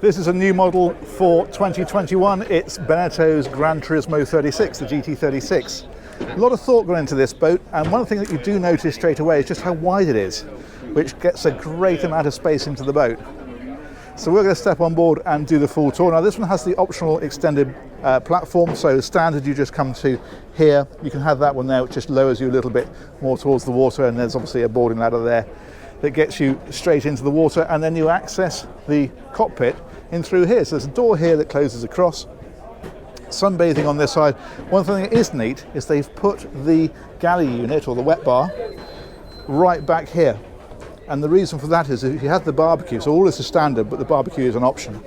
This is a new model for 2021. It's Benetau's Grand Turismo 36, the GT36. A lot of thought gone into this boat, and one thing that you do notice straight away is just how wide it is, which gets a great amount of space into the boat. So we're going to step on board and do the full tour. Now this one has the optional extended platform, so standard you just come to here. You can have that one there, which just lowers you a little bit more towards the water, and there's obviously a boarding ladder there that gets you straight into the water, and then you access the cockpit in through here. So there's a door here that closes across. Sunbathing on this side. One thing that is neat is they've put the galley unit, or the wet bar, right back here. And the reason for that is if you have the barbecue, so all this is standard, but the barbecue is an option.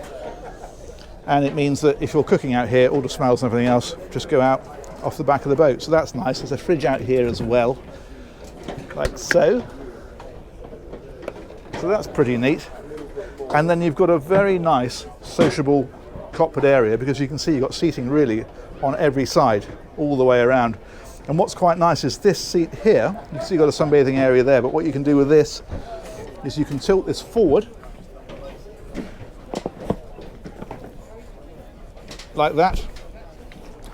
And it means that if you're cooking out here, all the smells and everything else just go out off the back of the boat. So that's nice. There's a fridge out here as well, like so. So that's pretty neat. And then you've got a very nice sociable cockpit area, because you can see you've got seating really on every side all the way around. And what's quite nice is this seat here, you can see you've got a sunbathing area there, but what you can do with this is you can tilt this forward like that,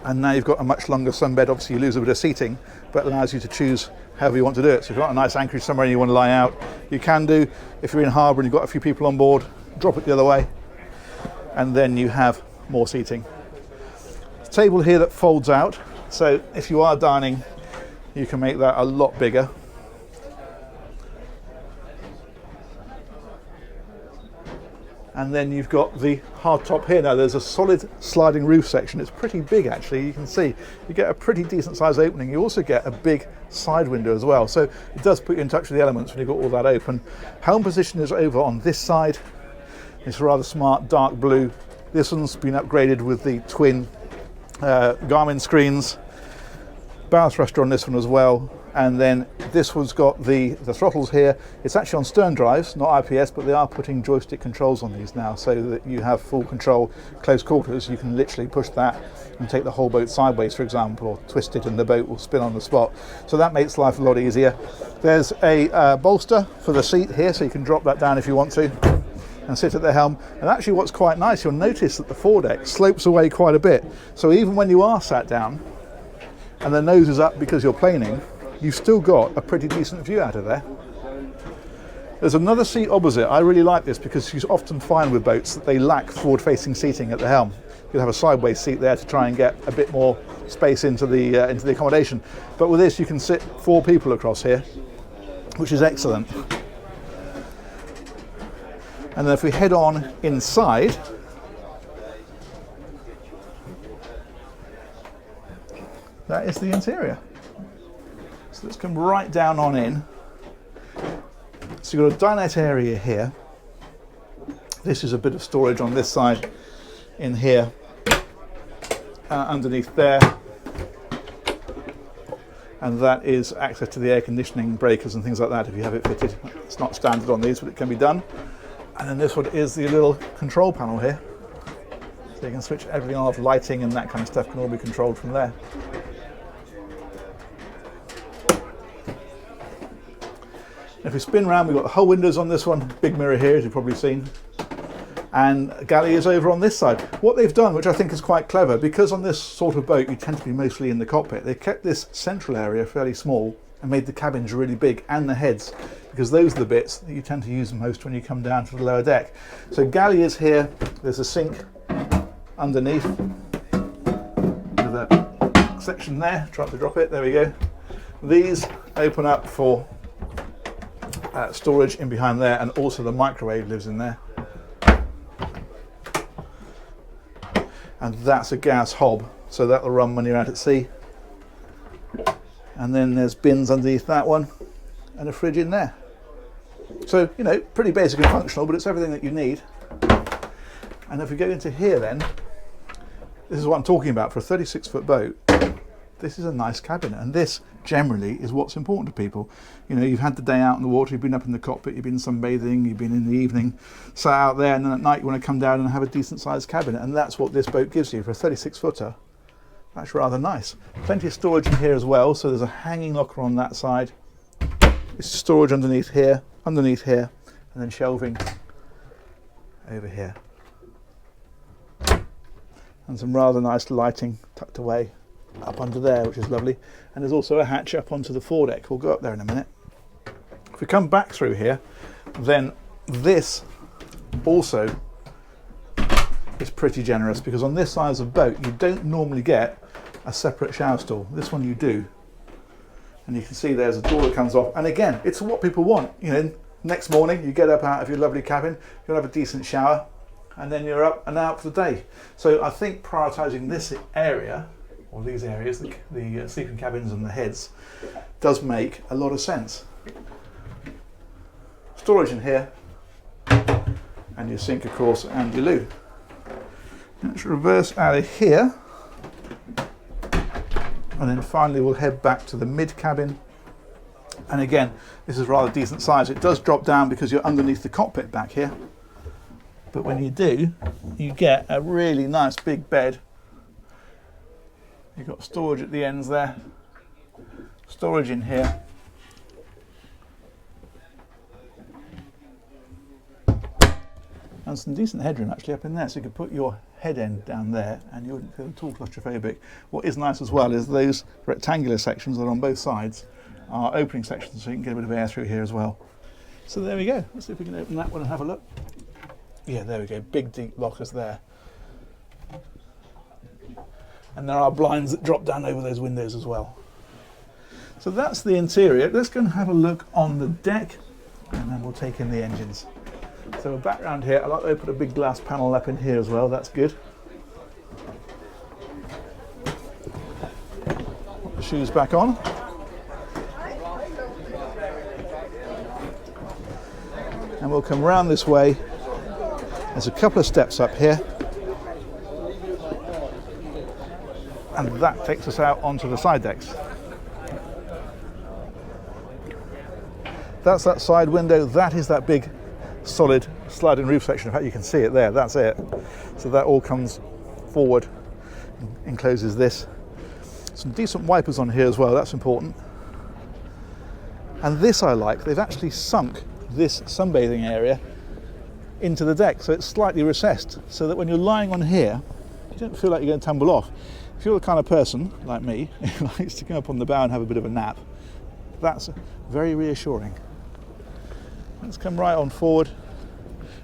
and now you've got a much longer sunbed. Obviously you lose a bit of seating, but it allows you to choose however you want to do it. So if you've got a nice anchorage somewhere and you want to lie out, you can do. If you're in harbour and you've got a few people on board, drop it the other way, and then you have more seating. Table here that folds out, so if you are dining, you can make that a lot bigger. And then you've got the hard top here. Now there's a solid sliding roof section. It's pretty big actually. You can see you get a pretty decent size opening. You also get a big side window as well. So it does put you in touch with the elements when you've got all that open. Helm position is over on this side. It's rather smart, dark blue. This one's been upgraded with the twin Garmin screens. Bow thruster on this one as well. And then this one's got the throttles here. It's actually on stern drives, not IPS, but they are putting joystick controls on these now, so that you have full control, close quarters. You can literally push that and take the whole boat sideways, for example, or twist it and the boat will spin on the spot. So that makes life a lot easier. There's a bolster for the seat here, so you can drop that down if you want to and sit at the helm. And actually what's quite nice, you'll notice that the foredeck slopes away quite a bit. So even when you are sat down and the nose is up because you're planing, you've still got a pretty decent view out of there. There's another seat opposite. I really like this because you often find with boats that they lack forward-facing seating at the helm. You'll have a sideways seat there to try and get a bit more space into the accommodation. But with this, you can sit 4 people across here, which is excellent. And then if we head on inside, that is the interior. So let's come right down on in. So you've got a dinette area here. This is a bit of storage on this side, in here, underneath there. And that is access to the air conditioning breakers and things like that if you have it fitted. It's not standard on these, but it can be done. And then this one is the little control panel here. So you can switch everything off, lighting and that kind of stuff can all be controlled from there. If we spin around, we've got the hull windows on this one, big mirror here as you've probably seen, and galley is over on this side. What they've done, which I think is quite clever, because on this sort of boat you tend to be mostly in the cockpit, they've kept this central area fairly small and made the cabins really big, and the heads, because those are the bits that you tend to use most when you come down to the lower deck. So galley is here, there's a sink underneath with a section there, try to drop it, there we go. These open up for storage in behind there, and also the microwave lives in there. And that's a gas hob, so that'll run when you're out at sea. And then there's bins underneath that one, and a fridge in there. So, you know, pretty basic and functional, but it's everything that you need. And if we go into here then, this is what I'm talking about. For a 36-foot boat, this is a nice cabin, and this generally is what's important to people. You know, you've had the day out in the water, you've been up in the cockpit, you've been sunbathing, you've been in the evening, sat out there, and then at night you want to come down and have a decent sized cabin, and that's what this boat gives you. For a 36-footer, that's rather nice. Plenty of storage in here as well, so there's a hanging locker on that side. It's storage underneath here, and then shelving over here. and some rather nice lighting tucked away up under there, which is lovely. And there's also a hatch up onto the foredeck. We'll go up there in a minute. If we come back through here, then this also is pretty generous, because on this size of boat you don't normally get a separate shower stall. This one you do, and you can see there's a door that comes off, and again, it's what people want. You know, next morning you get up out of your lovely cabin, you'll have a decent shower, and then you're up and out for the day. So I think prioritising this area, or these areas, the sleeping cabins and the heads, does make a lot of sense. Storage in here, and your sink of course, and your loo. Let's reverse out of here, and then finally we'll head back to the mid cabin. And again, this is rather decent size. It does drop down because you're underneath the cockpit back here, but when you do, you get a really nice big bed. You've got storage at the ends there, storage in here, and some decent headroom actually up in there, so you could put your head end down there and you wouldn't feel at all claustrophobic. What is nice as well is those rectangular sections that are on both sides are opening sections, so you can get a bit of air through here as well. So there we go. Let's see if we can open that one and have a look. Yeah, there we go, big deep lockers there. And there are blinds that drop down over those windows as well. So that's the interior. Let's go and have a look on the deck, and then we'll take in the engines. So we're back around here. I like to put a big glass panel up in here as well, that's good. Put the shoes back on. And we'll come round this way. There's a couple of steps up here. And that takes us out onto the side decks. That's that side window. That is that big solid sliding roof section. In fact, you can see it there. That's it. So that all comes forward and encloses this. Some decent wipers on here as well. That's important. And this I like. They've actually sunk this sunbathing area into the deck, so it's slightly recessed, so that when you're lying on here, you don't feel like you're going to tumble off. If you're the kind of person like me who likes to go up on the bow and have a bit of a nap, that's very reassuring. Let's come right on forward.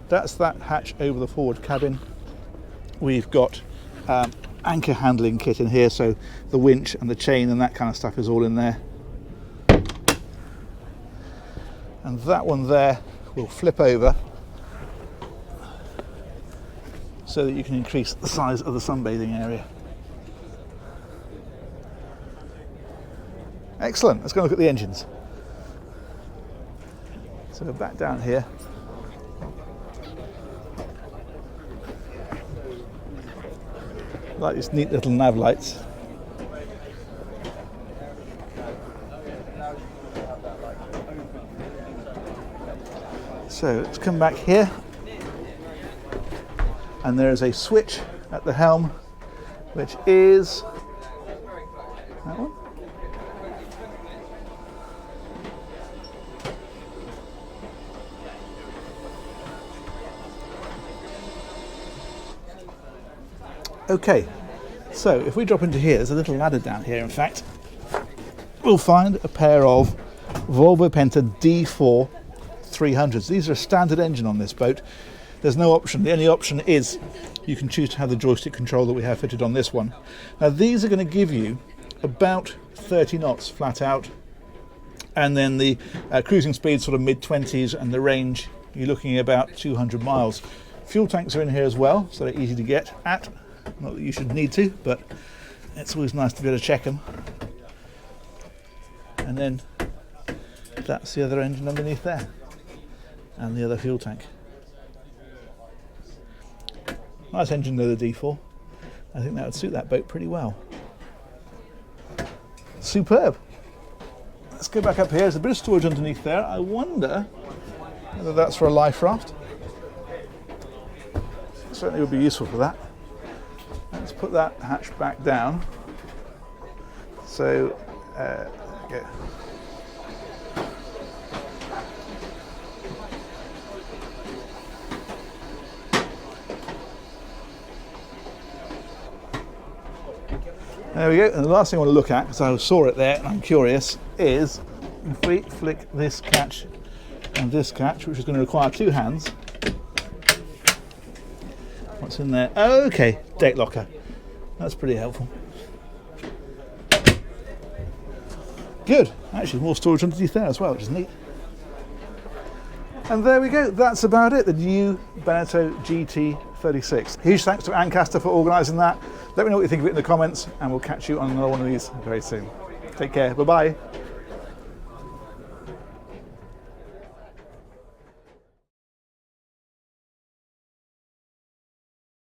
That's that hatch over the forward cabin. We've got anchor handling kit in here, so the winch and the chain and that kind of stuff is all in there. And that one there will flip over so that you can increase the size of the sunbathing area. Excellent, let's go look at the engines. So we're back down here. Like these neat little nav lights. So let's come back here, and there is a switch at the helm, which is that one. Okay, so if we drop into here, there's a little ladder down here. In fact, we'll find a pair of Volvo Penta D4 300s. These are a standard engine on this boat. There's no option. The only option is you can choose to have the joystick control that we have fitted on this one. Now these are going to give you about 30 knots flat out, and then the cruising speed sort of mid-20s, and the range you're looking at about 200 miles. Fuel tanks are in here as well, so they're easy to get at. Not that you should need to, but it's always nice to be able to check them. And then that's the other engine underneath there, and the other fuel tank. Nice engine though, the D4. I think that would suit that boat pretty well. Superb. Let's go back up here. There's a bit of storage underneath there. I wonder whether that's for a life raft. Certainly would be useful for that. Let's put that hatch back down. So, okay. There we go, and the last thing I want to look at, because I saw it there and I'm curious, is if we flick this catch and this catch, which is going to require two hands. What's in there? Oh, okay, date locker. That's pretty helpful. Good, actually more storage underneath there as well, which is neat. And there we go, that's about it, the new Beneteau GT36. Huge thanks to Ancaster for organising that. Let me know what you think of it in the comments, and we'll catch you on another one of these very soon. Take care, bye-bye.